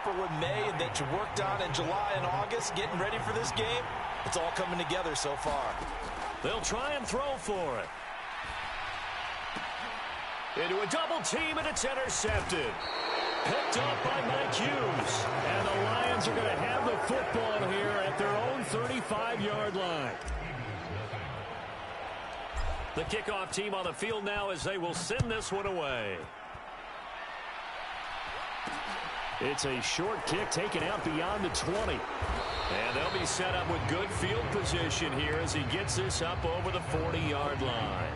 April and May and that you worked on in July and August, getting ready for this game, it's all coming together so far. They'll try and throw for it. Into a double team, and it's intercepted. Picked up by Mike Hughes. And the Lions are going to have the football here at their own 35-yard line. The kickoff team on the field now as they will send this one away. It's a short kick taken out beyond the 20. And they'll be set up with good field position here as he gets this up over the 40-yard line.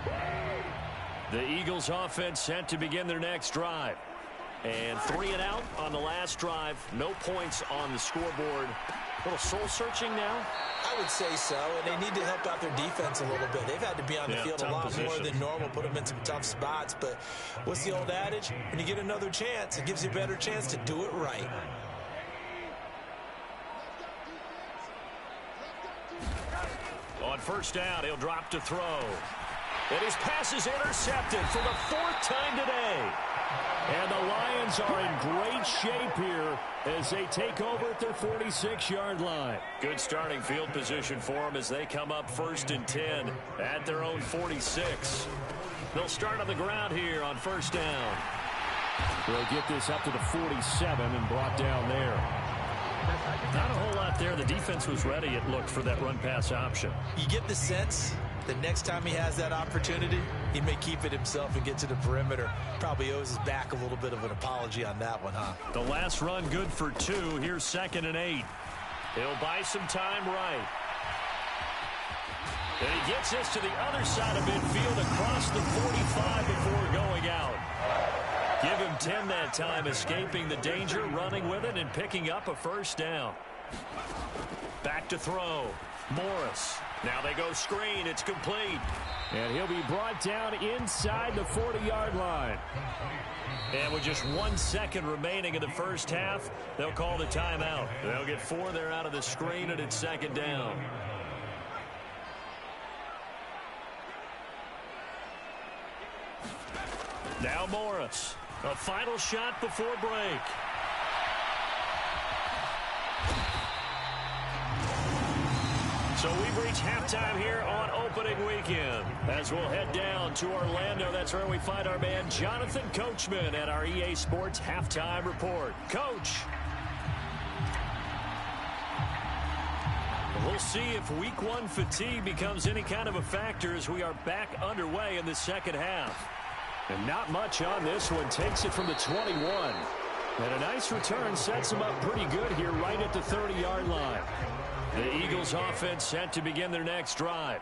The Eagles offense set to begin their next drive. And 3 and out on the last drive. No points on the scoreboard. A little soul-searching now? I would say so, and they need to help out their defense a little bit. They've had to be on the field a lot more than normal, put them in some tough spots. But what's the old adage? When you get another chance, it gives you a better chance to do it right. On first down, he'll drop to throw. And his pass is intercepted for the 4th time today. And the Lions are in great shape here as they take over at their 46-yard line. Good starting field position for them as they come up 1st and 10 at their own 46. They'll start on the ground here on first down. They'll get this up to the 47 and brought down there. Not a whole lot there. The defense was ready, it looked, for that run-pass option. You get the sense that next time he has that opportunity, he may keep it himself and get to the perimeter. Probably owes his back a little bit of an apology on that one, huh? The last run good for 2. Here's 2nd and 8. He'll buy some time right. And he gets this to the other side of midfield across the 45 before going out. Give him 10 that time, escaping the danger, running with it, and picking up a first down. Back to throw. Morris. Now they go screen. It's complete. And he'll be brought down inside the 40-yard line. And with just 1 second remaining in the first half, they'll call the timeout. They'll get 4 there out of the screen, and it's 2nd down. Now Morris. A final shot before break. So we've reached halftime here on opening weekend. As we'll head down to Orlando, that's where we find our man Jonathan Coachman at our EA Sports Halftime Report. Coach. We'll see if week 1 fatigue becomes any kind of a factor as we are back underway in the second half. And not much on this one. Takes it from the 21. And a nice return sets him up pretty good here right at the 30-yard line. The Eagles offense set to begin their next drive.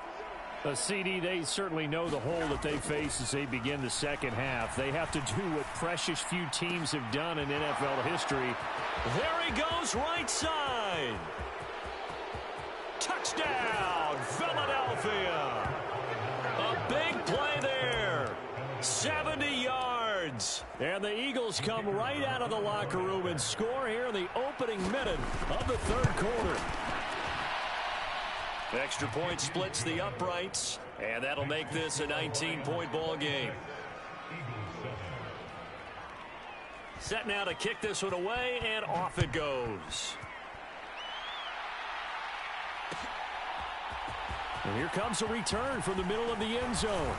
CD, they certainly know the hole that they face as they begin the second half. They have to do what precious few teams have done in NFL history. There he goes, right side. Touchdown, Philadelphia. A big play there. 70 yards. And the Eagles come right out of the locker room and score here in the opening minute of the 3rd quarter. Extra point splits the uprights, and that'll make this a 19-point ball game. Set now to kick this one away, and off it goes. And here comes a return from the middle of the end zone.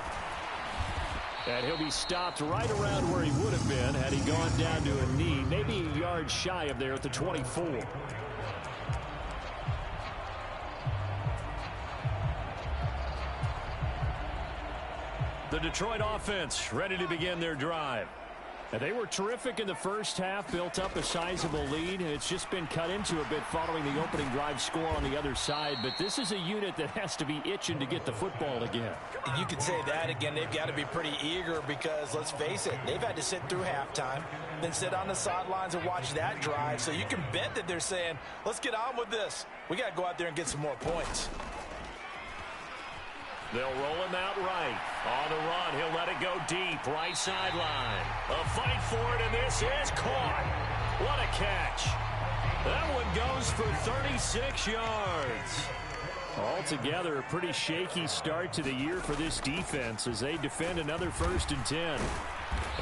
And he'll be stopped right around where he would have been had he gone down to a knee, maybe a yard shy of there at the 24. The Detroit offense ready to begin their drive. And they were terrific in the first half, built up a sizable lead, and it's just been cut into a bit following the opening drive score on the other side. But this is a unit that has to be itching to get the football again. You could say that again. They've got to be pretty eager because, let's face it, they've had to sit through halftime, then sit on the sidelines and watch that drive. So you can bet that they're saying, let's get on with this. We got to go out there and get some more points. They'll roll him out right. On the run, he'll let it go deep. Right sideline. A fight for it, and this is caught. What a catch. That one goes for 36 yards. Altogether, a pretty shaky start to the year for this defense as they defend another 1st and 10.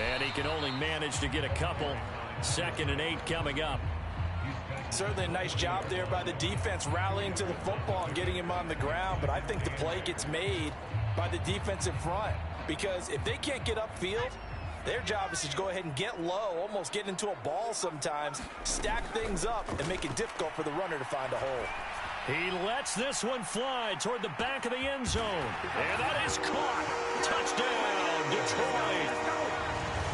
And he can only manage to get a couple. 2nd and 8 coming up. Certainly a nice job there by the defense rallying to the football and getting him on the ground, but I think the play gets made by the defensive front because if they can't get upfield, their job is to go ahead and get low, almost get into a ball sometimes, stack things up, and make it difficult for the runner to find a hole. He lets this one fly toward the back of the end zone. And that is caught. Touchdown, Detroit.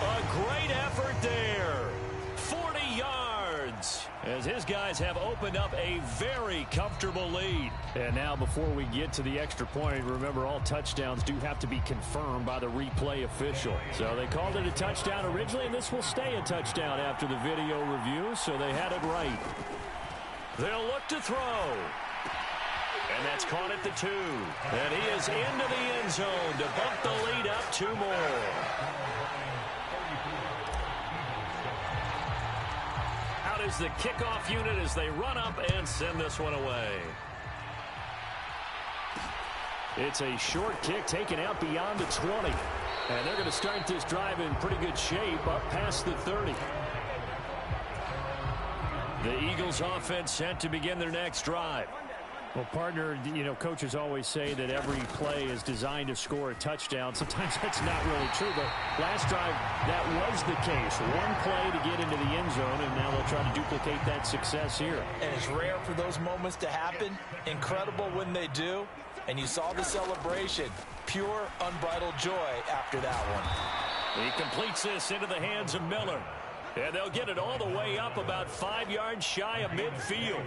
A great effort there. 40 yards. As his guys have opened up a very comfortable lead. And now before we get to the extra point, remember all touchdowns do have to be confirmed by the replay official. So they called it a touchdown originally, and this will stay a touchdown after the video review, so they had it right. They'll look to throw. And that's caught at the 2. And he is into the end zone to bump the lead up 2 more. Out is the kickoff unit as they run up and send this one away. It's a short kick taken out beyond the 20. And they're going to start this drive in pretty good shape up past the 30. The Eagles offense set to begin their next drive. Well, partner, you know, coaches always say that every play is designed to score a touchdown. Sometimes that's not really true, but last drive, that was the case. One play to get into the end zone, and now they'll try to duplicate that success here. And it's rare for those moments to happen. Incredible when they do. And you saw the celebration. Pure, unbridled joy after that one. He completes this into the hands of Miller. And they'll get it all the way up about 5 yards shy of midfield.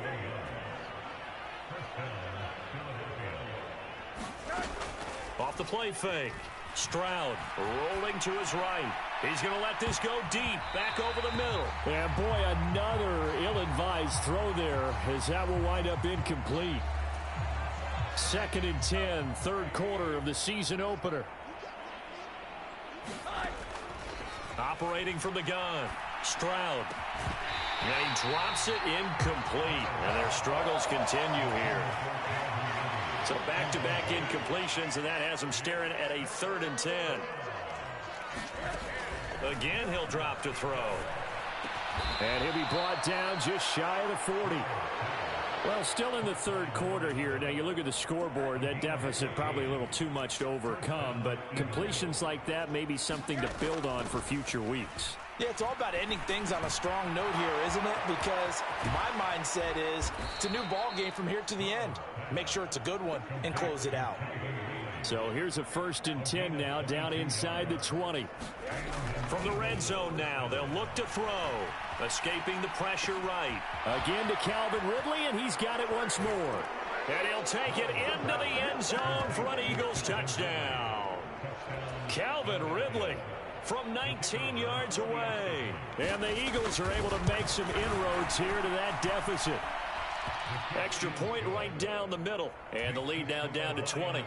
Off the play fake. Stroud rolling to his right. He's going to let this go deep, back over the middle. And boy, another ill-advised throw there as that will wind up incomplete. 2nd and 10, third quarter of the season opener. Operating from the gun. Stroud. And he drops it incomplete. And their struggles continue here. So back-to-back incompletions, and that has him staring at a 3rd and 10. Again, he'll drop to throw. And he'll be brought down just shy of the 40. Well, still in the third quarter here. Now, you look at the scoreboard, that deficit probably a little too much to overcome, but completions like that may be something to build on for future weeks. Yeah, it's all about ending things on a strong note here, isn't it? Because my mindset is it's a new ball game from here to the end. Make sure it's a good one and close it out. So here's a 1st and 10 now down inside the 20. From the red zone now, they'll look to throw. Escaping the pressure right. Again to Calvin Ridley, and he's got it once more. And he'll take it into the end zone for an Eagles touchdown. Calvin Ridley from 19 yards away. And the Eagles are able to make some inroads here to that deficit. Extra point right down the middle. And the lead now down to 20.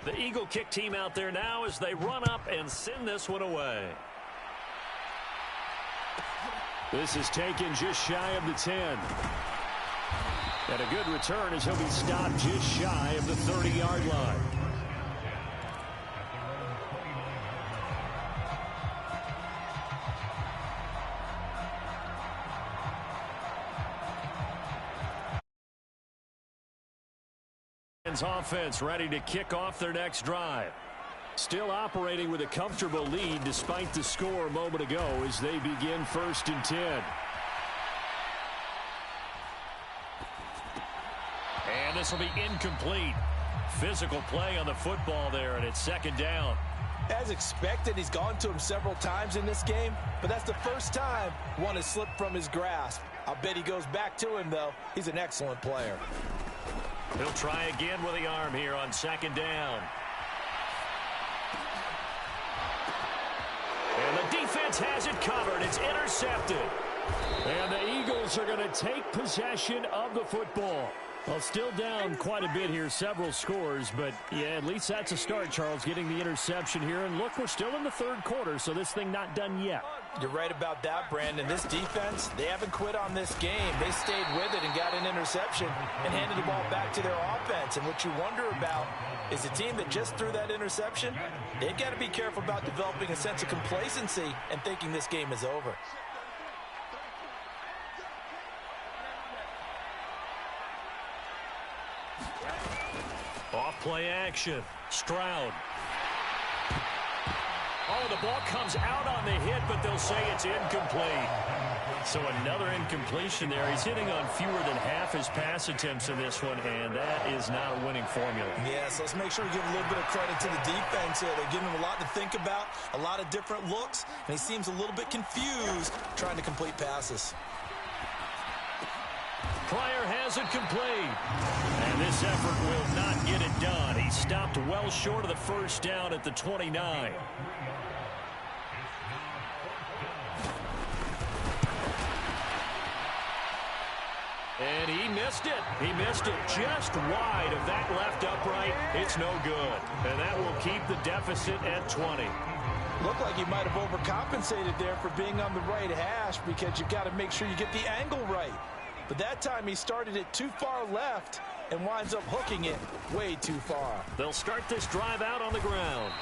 The Eagle kick team out there now as they run up and send this one away. This is taken just shy of the 10. And a good return as he'll be stopped just shy of the 30-yard line. Offense ready to kick off their next drive. Still operating with a comfortable lead despite the score a moment ago as they begin 1st and 10. And this will be incomplete. Physical play on the football there, and it's 2nd down. As expected, he's gone to him several times in this game, but that's the first time one has slipped from his grasp. I'll bet he goes back to him, though. He's an excellent player. He'll try again with the arm here on 2nd down. And the defense has it covered. It's intercepted. And the Eagles are going to take possession of the football. Well, still down quite a bit here, several scores, but yeah, at least that's a start, Charles, getting the interception here. And look, we're still in the third quarter, so this thing not done yet. You're right about that, Brandon. This defense, they haven't quit on this game. They stayed with it and got an interception and handed the ball back to their offense. And what you wonder about is the team that just threw that interception, they've got to be careful about developing a sense of complacency and thinking this game is over. Off play action. Stroud. Oh, the ball comes out on the hit, but they'll say it's incomplete. So another incompletion there. He's hitting on fewer than half his pass attempts in this one, and that is not a winning formula. Yes, let's make sure we give a little bit of credit to the defense here. They're giving him a lot to think about, a lot of different looks, and he seems a little bit confused trying to complete passes. Pryor has it complete. And this effort will not get it done. He stopped well short of the first down at the 29. And he missed it. He missed it just wide of that left upright. It's no good. And that will keep the deficit at 20. Looked like he might have overcompensated there for being on the right hash because you've got to make sure you get the angle right. But that time he started it too far left and winds up hooking it way too far. They'll start this drive out on the ground.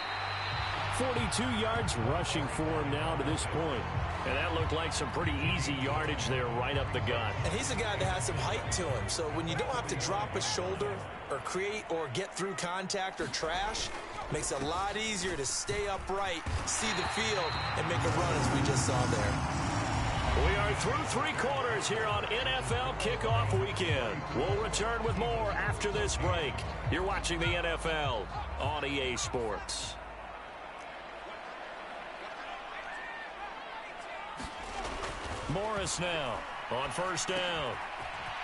42 yards rushing for him now to this point. And that looked like some pretty easy yardage there right up the gut. And he's a guy that has some height to him. So when you don't have to drop a shoulder or create or get through contact or trash, makes it a lot easier to stay upright, see the field, and make a run as we just saw there. We are through three quarters here on NFL Kickoff Weekend. We'll return with more after this break. You're watching the NFL on EA Sports. Morris now on first down.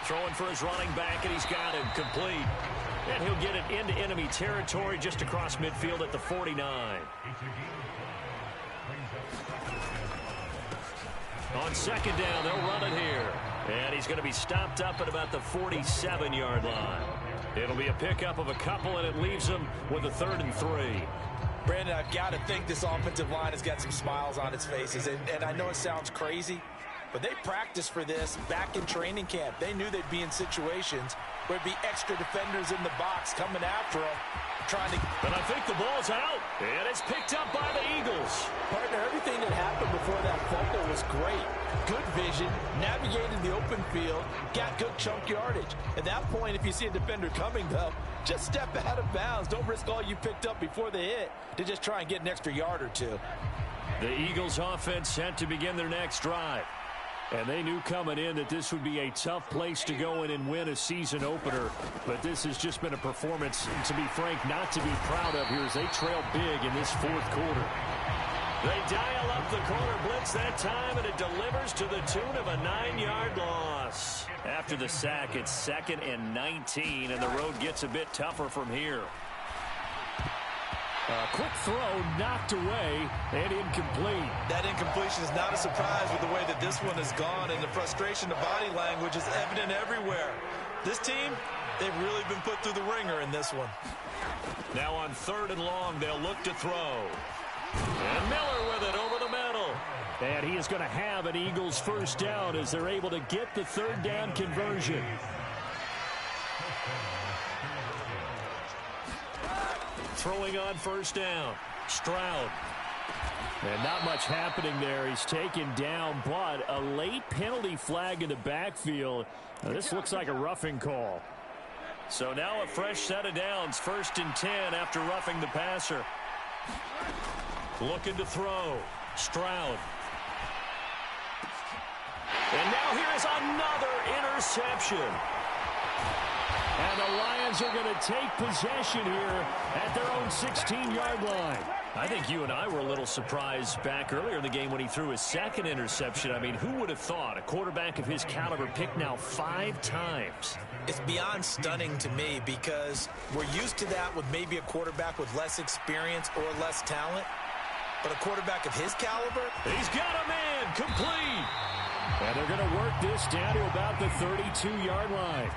Throwing for his running back, and he's got him complete. And he'll get it into enemy territory just across midfield at the 49. On second down, they'll run it here. And he's going to be stopped up at about the 47-yard line. It'll be a pickup of a couple, and it leaves them with a 3rd and 3. Brandon, I've got to think this offensive line has got some smiles on its faces. And I know it sounds crazy, but they practiced for this back in training camp. They knew they'd be in situations where there'd be extra defenders in the box coming after them, trying to... But I think the ball's out, and it's picked up by the Eagles. Partner, everything that happened before that fumble was great. Good vision, navigated the open field, got good chunk yardage. At that point, if you see a defender coming, though, just step out of bounds. Don't risk all you picked up before the hit to just try and get an extra yard or two. The Eagles offense set to begin their next drive. And they knew coming in that this would be a tough place to go in and win a season opener. But this has just been a performance, to be frank, not to be proud of here as they trail big in this fourth quarter. They dial up the corner blitz that time, and it delivers to the tune of a 9-yard loss. After the sack, it's 2nd and 19, and the road gets a bit tougher from here. A quick throw knocked away and incomplete. That incompletion is not a surprise with the way that this one has gone, and the frustration of body language is evident everywhere. This team, they've really been put through the ringer in this one. Now on 3rd and long, they'll look to throw. And Miller with it over the middle. And he is going to have an Eagles first down as they're able to get the 3rd down conversion. Throwing on first down. Stroud. And not much happening there. He's taken down, but a late penalty flag in the backfield. Now, this looks like a roughing call. So now a fresh set of downs. 1st and 10 after roughing the passer. Looking to throw. Stroud. And now here is another interception. And the Lions are going to take possession here at their own 16-yard line. I think you and I were a little surprised back earlier in the game when he threw his 2nd interception. I mean, who would have thought a quarterback of his caliber picked now 5 times? It's beyond stunning to me because we're used to that with maybe a quarterback with less experience or less talent. But a quarterback of his caliber? He's got a man complete. And they're going to work this down to about the 32-yard line.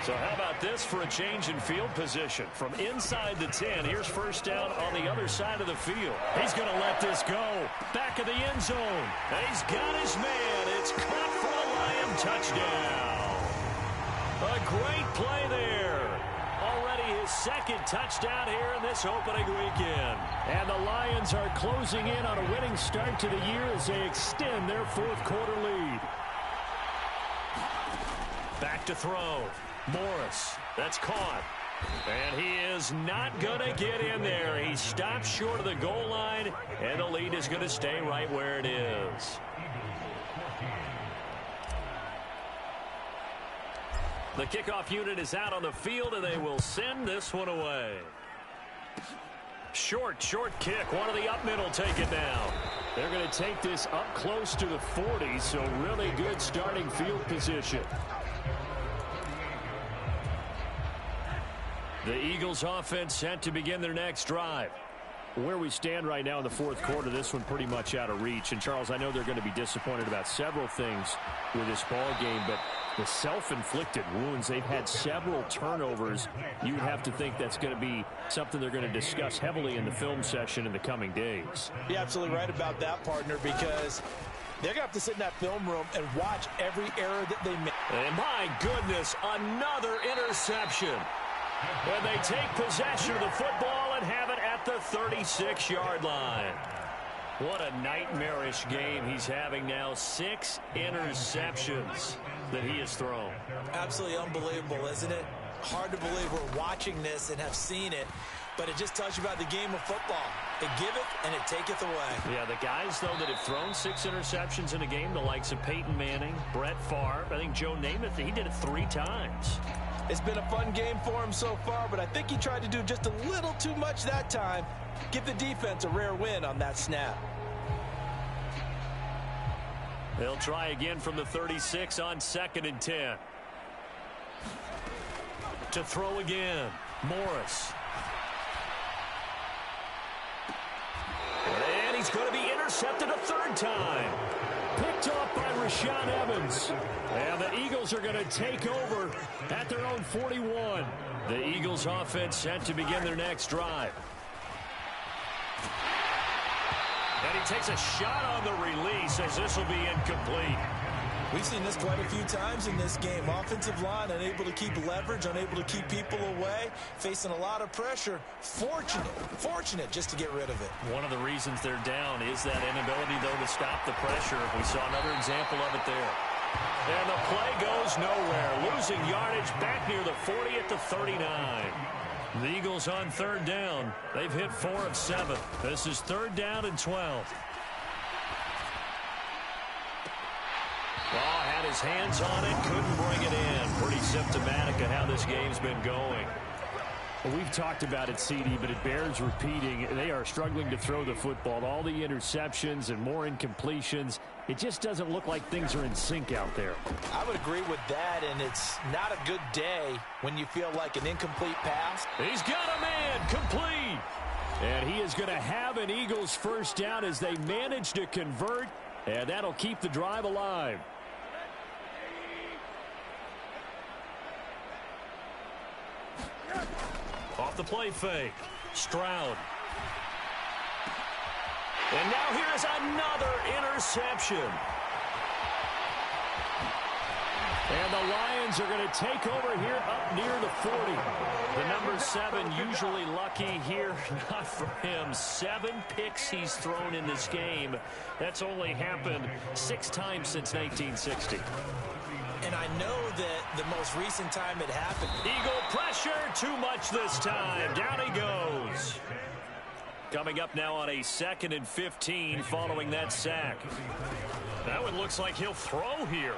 So how about this for a change in field position? From inside the 10, here's first down on the other side of the field. He's going to let this go. Back of the end zone. And he's got his man. It's caught for a Lion touchdown. A great play there. Already his second touchdown here in this opening weekend. And the Lions are closing in on a winning start to the year as they extend their fourth quarter lead. Back to throw. Morris, that's caught. And he is not going to get in there. He stops short of the goal line, and the lead is going to stay right where it is. The kickoff unit is out on the field, and they will send this one away. Short kick. One of the up middle take it down. They're going to take this up close to the 40, so really good starting field position. The Eagles offense set to begin their next drive. Where we stand right now in the fourth quarter, this one pretty much out of reach. And, Charles, I know they're going to be disappointed about several things with this ball game, but the self-inflicted wounds, they've had several turnovers. You would have to think that's going to be something they're going to discuss heavily in the film session in the coming days. You're absolutely right about that, partner, because they're going to have to sit in that film room and watch every error that they make. And my goodness, another interception. And they take possession of the football and have it at the 36-yard line. What a nightmarish game he's having now. 6 interceptions that he has thrown. Absolutely unbelievable, isn't it? Hard to believe we're watching this and have seen it, but it just tells you about the game of football. It giveth and it taketh away. Yeah, the guys, though, that have thrown 6 interceptions in a game, the likes of Peyton Manning, Brett Favre, I think Joe Namath, he did it 3 times. It's been a fun game for him so far, but I think he tried to do just a little too much that time. Give the defense a rare win on that snap. They'll try again from the 36 on 2nd and 10. To throw again, Morris. And he's going to be intercepted a 3rd time. Picked off by Rashaan Evans. And the Eagles are going to take over at their own 41. The Eagles offense set to begin their next drive. And he takes a shot on the release as this will be incomplete. We've seen this quite a few times in this game. Offensive line unable to keep leverage, unable to keep people away, facing a lot of pressure. Fortunate just to get rid of it. One of the reasons they're down is that inability, though, to stop the pressure. We saw another example of it there. And the play goes nowhere. Losing yardage back near the 40 at the 39. The Eagles on 3rd down. They've hit 4 of 7. This is 3rd down and 12. Oh, had his hands on it, couldn't bring it in. Pretty symptomatic of how this game's been going. Well, we've talked about it, CD, but it bears repeating. They are struggling to throw the football. All the interceptions and more incompletions. It just doesn't look like things are in sync out there. I would agree with that, and it's not a good day when you feel like an incomplete pass. He's got a man, complete. And he is going to have an Eagles first down as they manage to convert, and that'll keep the drive alive. Off the play fake. Stroud. And now here is another interception. And the Lions are going to take over here up near the 40. The number 7 usually lucky here. Not for him. 7 picks he's thrown in this game. That's only happened 6 times since 1960. And I know that the most recent time it happened. Eagle pressure, too much this time. Down he goes. Coming up now on a 2nd and 15 following that sack. That one looks like he'll throw here.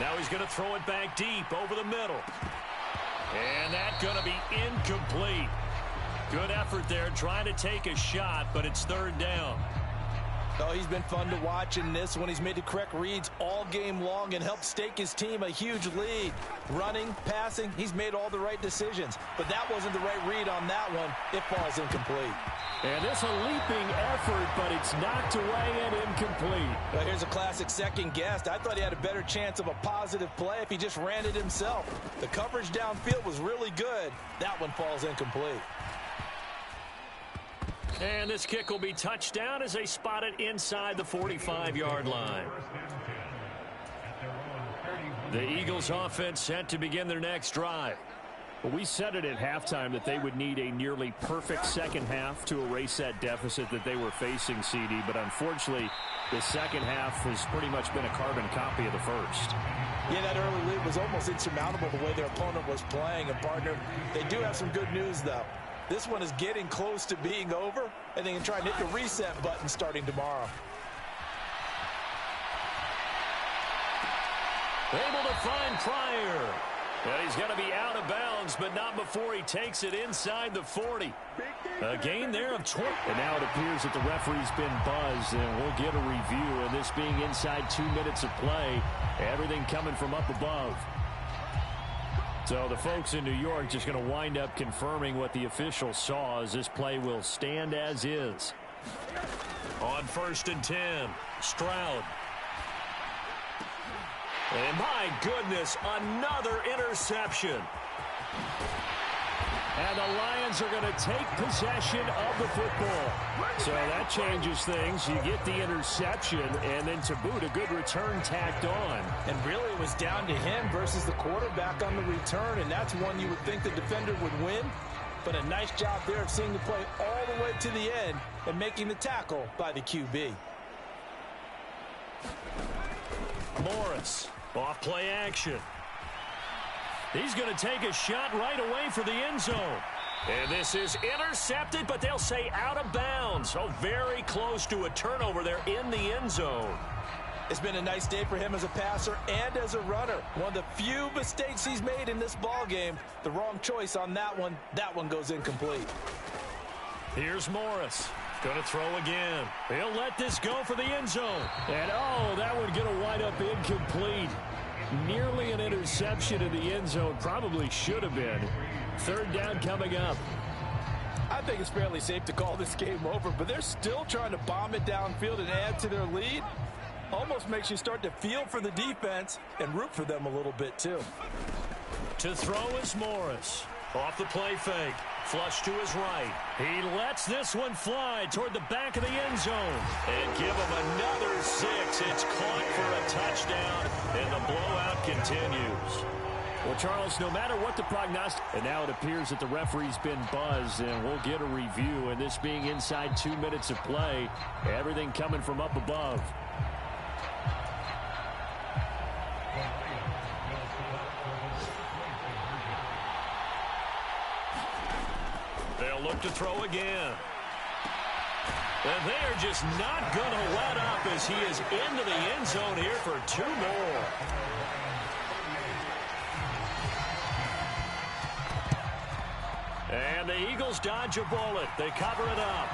Now he's going to throw it back deep over the middle. And that's going to be incomplete. Good effort there trying to take a shot, but it's 3rd down. Oh, he's been fun to watch in this one. He's made the correct reads all game long and helped stake his team a huge lead. Running, passing, he's made all the right decisions. But that wasn't the right read on that one. It falls incomplete. And this a leaping effort, but it's knocked away and incomplete. Well, here's a classic second guess. I thought he had a better chance of a positive play if he just ran it himself. The coverage downfield was really good. That one falls incomplete. And this kick will be touchdown as they spot it inside the 45-yard line. The Eagles offense set to begin their next drive. Well, we said it at halftime that they would need a nearly perfect second half to erase that deficit that they were facing, CD. But unfortunately, the second half has pretty much been a carbon copy of the first. Yeah, that early lead was almost insurmountable the way their opponent was playing. And, partner, they do have some good news, though. This one is getting close to being over, and they can try and hit the reset button starting tomorrow. Able to find Pryor. And he's going to be out of bounds, but not before he takes it inside the 40. A gain there of 20. And now it appears that the referee's been buzzed, and we'll get a review. And this being inside 2 minutes of play, everything coming from up above. So the folks in New York just going to wind up confirming what the official saw, as this play will stand as is. On 1st and 10, Stroud. And my goodness, another interception. And the Lions are going to take possession of the football. So that changes things. You get the interception, and then to boot, a good return tacked on. And really it was down to him versus the quarterback on the return, and that's one you would think the defender would win. But a nice job there of seeing the play all the way to the end and making the tackle by the QB. Morris, off play action. He's going to take a shot right away for the end zone. And this is intercepted, but they'll say out of bounds. So very close to a turnover there in the end zone. It's been a nice day for him as a passer and as a runner. One of the few mistakes he's made in this ball game. The wrong choice on that one. That one goes incomplete. Here's Morris. Going to throw again. He'll let this go for the end zone. And, oh, that would get a wind up incomplete. Nearly an interception in the end zone. Probably should have been. Third down coming up. I think it's fairly safe to call this game over, but they're still trying to bomb it downfield and add to their lead. Almost makes you start to feel for the defense and root for them a little bit, too. To throw is Morris. Off the play fake. Flush to his right. He lets this one fly toward the back of the end zone. And give him another 6. It's caught for a touchdown, and the blowout continues. Well, Charles, no matter what the prognostic, and now it appears that the referee's been buzzed, and we'll get a review. And this being inside 2 minutes of play, everything coming from up above. They'll look to throw again. And they are just not going to let up as he is into the end zone here for 2 more. And the Eagles dodge a bullet. They cover it up.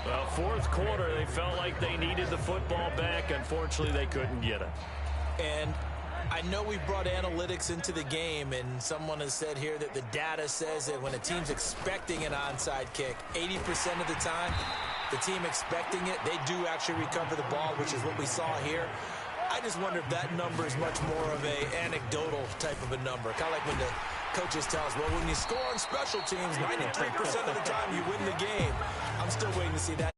Well, fourth quarter, they felt like they needed the football back. Unfortunately, they couldn't get it. And I know we brought analytics into the game, and someone has said here that the data says that when a team's expecting an onside kick, 80% of the time, the team expecting it, they do actually recover the ball, which is what we saw here. I just wonder if that number is much more of a anecdotal type of a number. Kind of like when the coaches tell us, well, when you score on special teams, 93% of the time you win the game. I'm still waiting to see that.